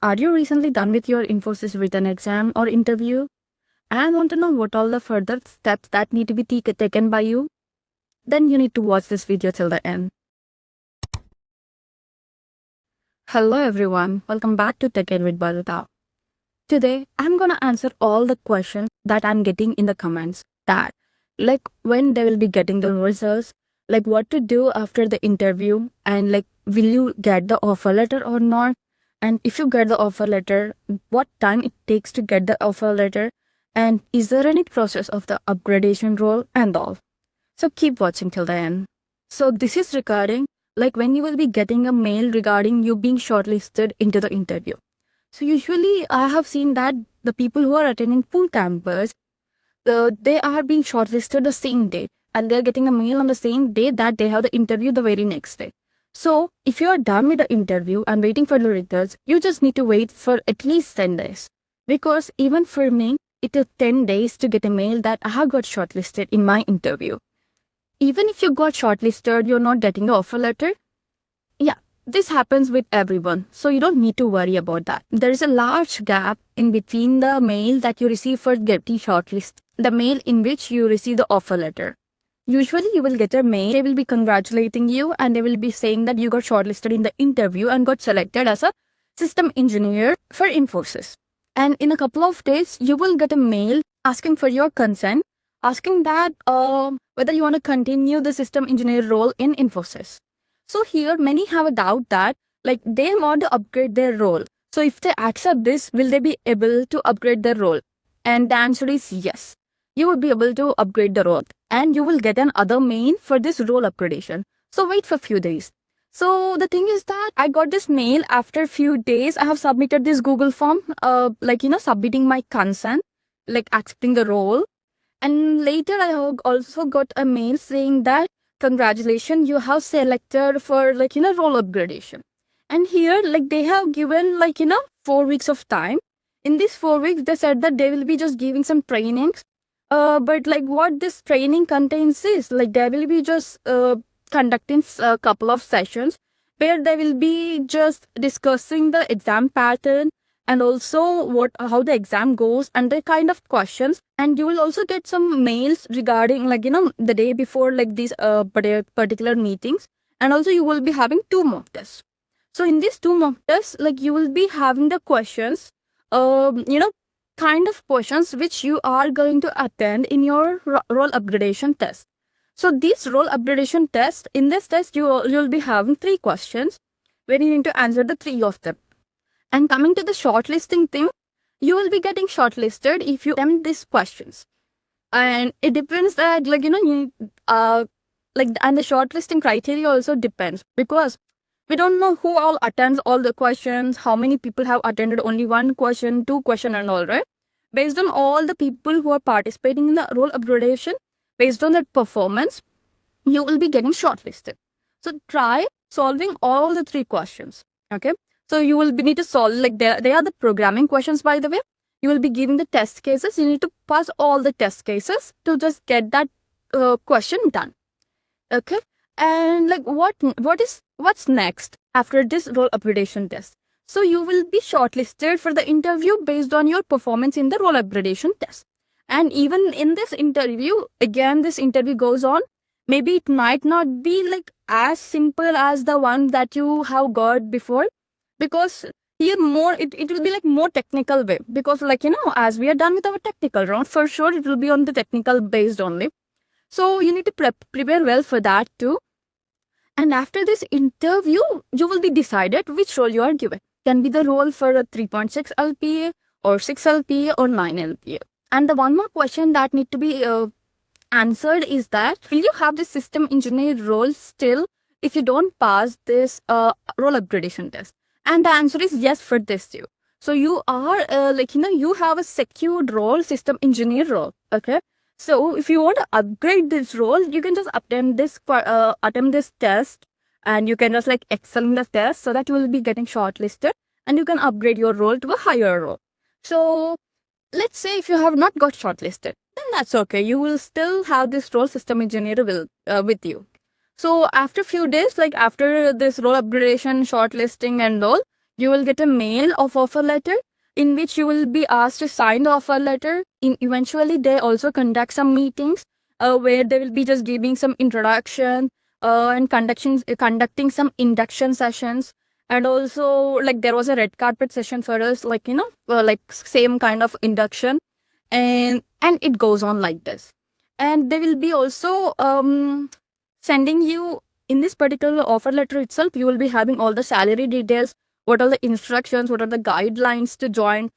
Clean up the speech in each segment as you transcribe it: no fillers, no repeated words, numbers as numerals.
Are you recently done with your Infosys written exam or interview and want to know what all the further steps that need to be taken by you? Then you need to watch this video till the end. Hello everyone, welcome back to Tech Ed with Bharata. Today, I'm gonna answer all the questions that I'm getting in the comments, that like when they will be getting the results, like what to do after the interview, and like will you get the offer letter or not? And if you get the offer letter, what time it takes to get the offer letter? And is there any process of the upgradation role and all? So keep watching till the end. So this is regarding like when you will be getting a mail regarding you being shortlisted into the interview. So usually I have seen that the people who are attending full campus, they are being shortlisted the same day and they're getting a mail on the same day that they have the interview the very next day. So if you are done with the interview and waiting for the results, you just need to wait for at least 10 days. Because even for me, it took 10 days to get a mail that I have got shortlisted in my interview. Even if you got shortlisted, you're not getting the offer letter. Yeah, this happens with everyone, so you don't need to worry about that. There is a large gap in between the mail that you receive for getting shortlisted, the mail in which you receive the offer letter. Usually you will get a mail, they will be congratulating you and they will be saying that you got shortlisted in the interview and got selected as a system engineer for Infosys. And in a couple of days, you will get a mail asking for your consent, asking that whether you want to continue the system engineer role in Infosys. So here many have a doubt that like they want to upgrade their role. So if they accept this, will they be able to upgrade their role? And the answer is yes. You will be able to upgrade the role and you will get another mail for this role upgradation. So wait for a few days. So the thing is that I got this mail after a few days. I have submitted this Google form, submitting my consent, like accepting the role. And later I have also got a mail saying that congratulations, you have selected for role upgradation. And here they have given 4 weeks of time. In these 4 weeks they said that they will be just giving some trainings. But what this training contains is they will be just conducting a couple of sessions where they will be just discussing the exam pattern and also how the exam goes and the kind of questions. And you will also get some mails regarding the day before these particular meetings. And also you will be having 2 mock tests. So in these 2 mock tests, you will be having the questions, kind of questions which you are going to attend in your role upgradation test. So this role upgradation test, in this test you'll be having 3 questions where you need to answer the 3 of them. And coming to the shortlisting thing, you will be getting shortlisted if you attempt these questions. And it depends that and the shortlisting criteria also depends, because we don't know who all attends all the questions, how many people have attended only 1 question, 2 question and all, right? Based on all the people who are participating in the role upgradation, based on their performance, you will be getting shortlisted. So try solving all the 3 questions, okay? So you will need to solve, they are the programming questions, by the way. You will be giving the test cases. You need to pass all the test cases to just get that question done, okay? And what's next after this role upgradation test? So you will be shortlisted for the interview based on your performance in the role upgradation test. And even in this interview, again, this interview goes on. Maybe it might not be as simple as the one that you have got before, because here it will be more technical way, because as we are done with our technical round, for sure it will be on the technical based only. So you need to prepare well for that too. And after this interview, you will be decided which role you are given. Can be the role for a 3.6 LPA or 6 LPA or 9 LPA. And the one more question that need to be answered is that, will you have the system engineer role still if you don't pass this role upgradation test? And the answer is yes for this too. So you are you have a secured role, system engineer role, okay? So if you want to upgrade this role, you can just attempt this test, and you can just excel in the test, so that you will be getting shortlisted and you can upgrade your role to a higher role. So let's say if you have not got shortlisted, then that's okay. You will still have this role system engineer with you. So after few days, after this role upgradation, shortlisting and all, you will get a mail of offer letter in which you will be asked to sign the offer letter. Eventually, they also conduct some meetings where they will be just giving some introduction and conducting some induction sessions. And also, like, there was a red carpet session for us, like, like same kind of induction, and it goes on like this. And they will be also sending you, in this particular offer letter itself, you will be having all the salary details, what are the instructions, what are the guidelines to join,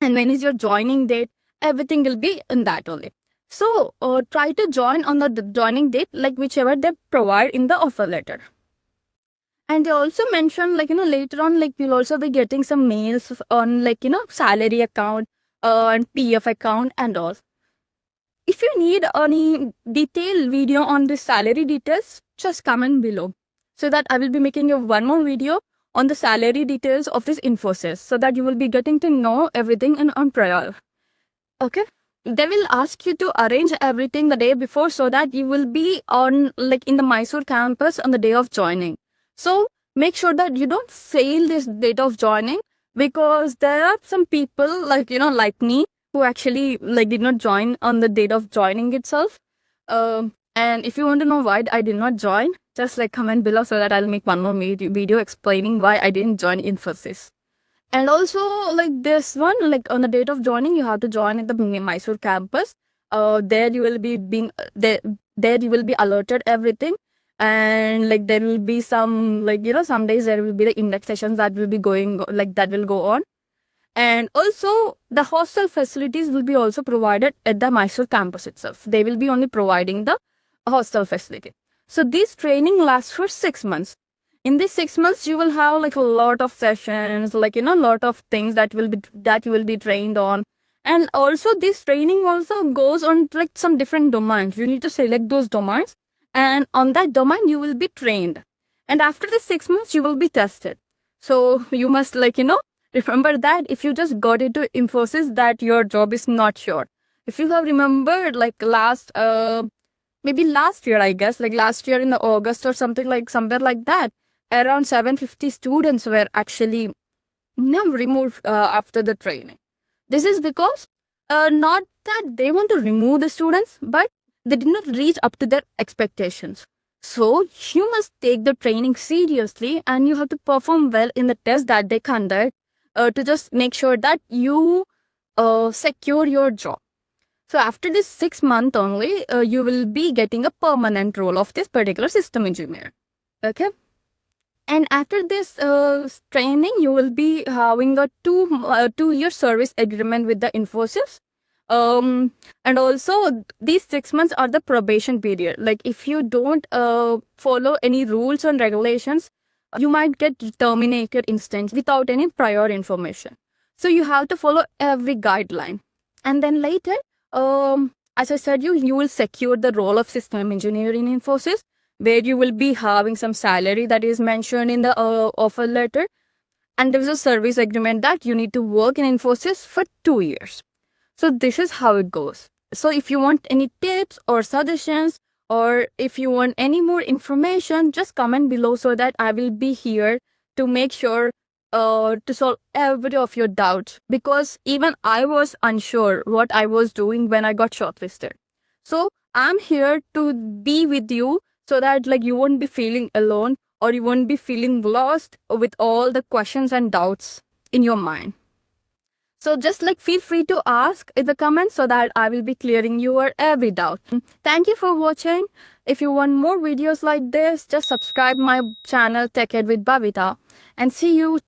and when is your joining date. Everything will be in that only. So try to join on the joining date, like whichever they provide in the offer letter. And they also mention, like, later on, like, you'll also be getting some mails on, like, salary account and PF account and all. If you need any detailed video on the salary details, just comment below, so that I will be making you one more video on the salary details of this Infosys, so that you will be getting to know everything on prior. Okay? They will ask you to arrange everything the day before, so that you will be on, like, in the Mysore campus on the day of joining. So make sure that you don't fail this date of joining, because there are some people, like, like me, who actually, like, did not join on the date of joining itself. And if you want to know why I did not join, just like comment below, so that I'll make one more video explaining why I didn't join Infosys. And also, like, this one, like, on the date of joining, you have to join at the Mysore campus. There you will be there you will be alerted everything. And, like, there will be some, like, some days there will be the index sessions that will be going, like, that will go on. And also, the hostel facilities will be also provided at the Mysore campus itself. They will be only providing the hostel facility. So this training lasts for 6 months. In these 6 months, you will have, like, a lot of sessions, like, a lot of things that you will be trained on. And also, this training also goes on, like, some different domains. You need to select those domains, and on that domain you will be trained. And after the 6 months, you will be tested. So you must, like, remember that if you just got into Infosys, that your job is not sure. If you have remembered, like, maybe last year, I guess, like last year in the August or something, like somewhere like that, around 750 students were actually removed after the training. This is because not that they want to remove the students, but they did not reach up to their expectations. So you must take the training seriously, and you have to perform well in the test that they conduct to just make sure that you secure your job. So after this 6 month only, you will be getting a permanent role of this particular system engineer. Okay. And after this training, you will be having a 2-year service agreement with the Infosys. And also, these 6 months are the probation period. Like, if you don't follow any rules and regulations, you might get terminated instantly without any prior information. So you have to follow every guideline. And then later, as I said, you will secure the role of system engineer in Infosys, where you will be having some salary that is mentioned in the offer letter. And there is a service agreement that you need to work in Infosys for 2 years. So this is how it goes. So if you want any tips or suggestions, or if you want any more information, just comment below, so that I will be here to make sure to solve every of your doubts, because even I was unsure what I was doing when I got shortlisted. So I'm here to be with you, so that, like, you won't be feeling alone, or you won't be feeling lost with all the questions and doubts in your mind. So just, like, feel free to ask in the comments, so that I will be clearing your every doubt. Thank you for watching. If you want more videos like this, just subscribe my channel Tech Ed with Bhavita, and see you